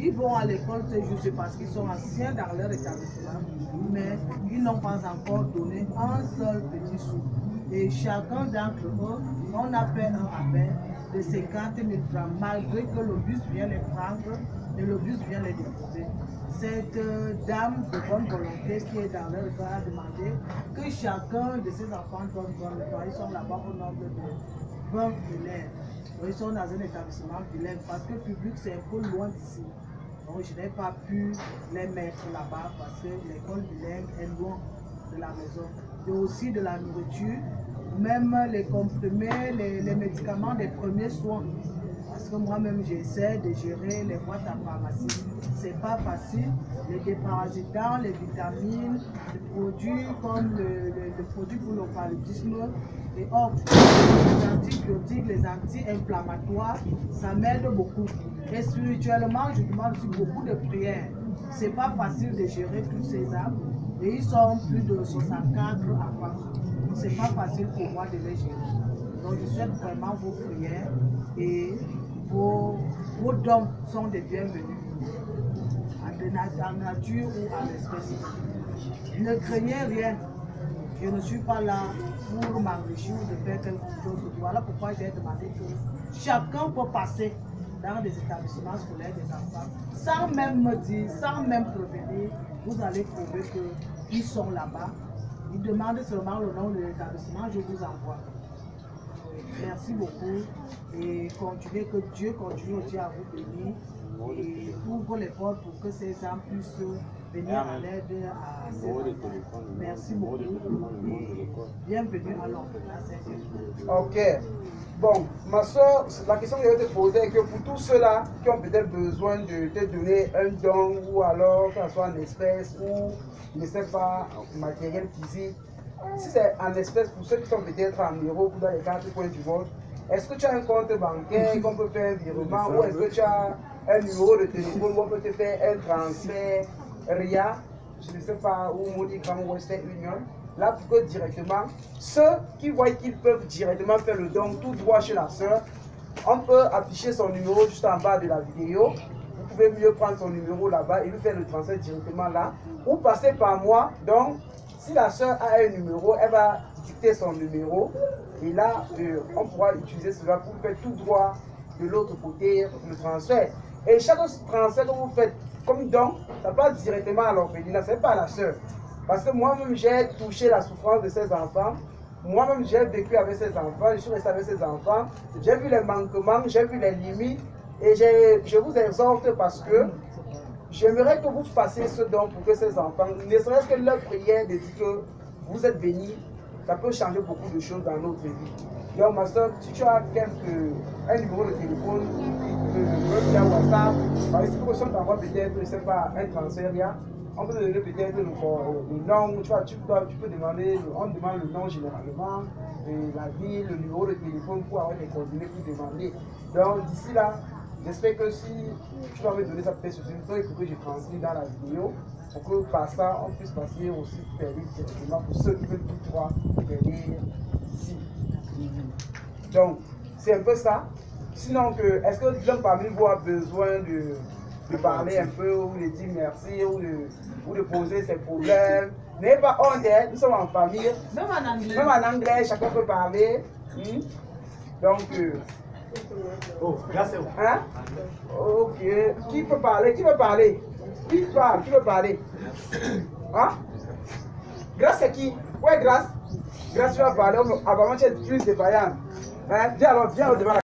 Ils vont à l'école ce jour, c'est parce qu'ils sont anciens dans leur établissement, mais ils n'ont pas encore donné un seul petit sou. Et chacun d'entre eux, on a fait un rappel de 50 000 francs, malgré que le bus vient les prendre et le bus vient les déposer. Cette dame de bonne volonté qui est dans leur cas a demandé que chacun de ses enfants donne le temps. Ils sont là-bas au nombre de 20 élèves. Ils sont dans un établissement bilingue parce que le public c'est un peu loin d'ici. Donc je n'ai pas pu les mettre là-bas parce que l'école bilingue est loin de la maison. Et aussi de la nourriture, même les comprimés, les médicaments des premiers soins. Parce que moi-même j'essaie de gérer les boîtes à pharmacie. C'est pas facile. Les déparasitants, les vitamines, les produits comme le produit pour le paludisme et autres, les antibiotiques, les anti-inflammatoires, ça m'aide beaucoup. Et spirituellement, je demande aussi beaucoup de prières. C'est pas facile de gérer tous ces arbres. Et ils sont plus de 64 enfants. C'est pas facile pour moi de les gérer. Donc je souhaite vraiment vos prières et vos dons sont des bienvenus. En nature ou à l'espèce. Ne craignez rien. Je ne suis pas là pour m'enrichir ou de faire quelque chose. Voilà pourquoi j'ai demandé que chacun peut passer dans des établissements scolaires des enfants sans même me dire, sans même prévenir. Vous allez trouver qu'ils sont là-bas. Ils demandent seulement le nom de l'établissement, je vous envoie. Merci beaucoup et continuez, que Dieu continue aussi à vous bénir et ouvre les portes pour que ces âmes puissent venir à l'aide à ces enfants. Merci beaucoup et bienvenue à l'orphelinat Saint-Esprit. Ok. Bon, ma soeur, la question que je vais te poser est que pour tous ceux-là qui ont peut-être besoin de te donner un don ou alors que ce soit en espèces ou, je ne sais pas, matériel physique, si c'est en espèces pour ceux qui sont peut-être en euros ou dans les 4 coins du monde, est-ce que tu as un compte bancaire qu'on peut faire un virement ou est-ce que tu as un numéro de téléphone où on peut te faire un transfert RIA, je ne sais pas, ou MoneyGram ou Western Union? Là, pour que directement, ceux qui voient qu'ils peuvent directement faire le don tout droit chez la sœur, on peut afficher son numéro juste en bas de la vidéo. Vous pouvez mieux prendre son numéro là-bas et lui faire le transfert directement là. Ou passer par moi. Donc, si la sœur a un numéro, elle va dicter son numéro. Et là, on pourra utiliser cela pour faire tout droit de l'autre côté le transfert. Et chaque transfert que vous faites comme don, ça passe directement à l'orphelinat, ce n'est pas à la sœur. Parce que moi-même, j'ai touché la souffrance de ces enfants. Moi-même, j'ai vécu avec ces enfants, je suis resté avec ces enfants. J'ai vu les manquements, j'ai vu les limites. Et je vous exhorte parce que j'aimerais que vous fassiez ce don pour que ces enfants, ne serait-ce que leur prière de dire que vous êtes bénis, ça peut changer beaucoup de choses dans notre vie. Donc, ma soeur, si tu as un numéro de téléphone, via WhatsApp, par exemple, si on t'envoie peut-être, je ne sais pas, un transfert, on peut te donner peut-être le nom, tu peux demander, on demande le nom généralement, la ville, le numéro de téléphone pour avoir des coordonnées pour demander. Donc, d'ici là, j'espère que si tu vas me donner ça peut-être sur une feuille pour que je transmette dans la vidéo, pour que par ça, on puisse passer aussi permis directement pour ceux qui veulent tout droit permis ici. Donc, c'est un peu ça. Sinon, est-ce que l'homme parmi vous a besoin de parler un peu, ou de dire merci, ou de poser ses problèmes? N'ayez pas honte, nous sommes en famille. Même en anglais. Même en anglais, chacun peut parler. Donc, oh, grâce à vous. Hein? Ok. Qui peut parler? Qui veut parler? Qui parle? Qui veut parler? Hein? Grâce c'est qui? Ouais, Grâce. Grâce, tu vas parler. Apparemment, tu es plus défaillant. Hein? Viens alors, viens au devant.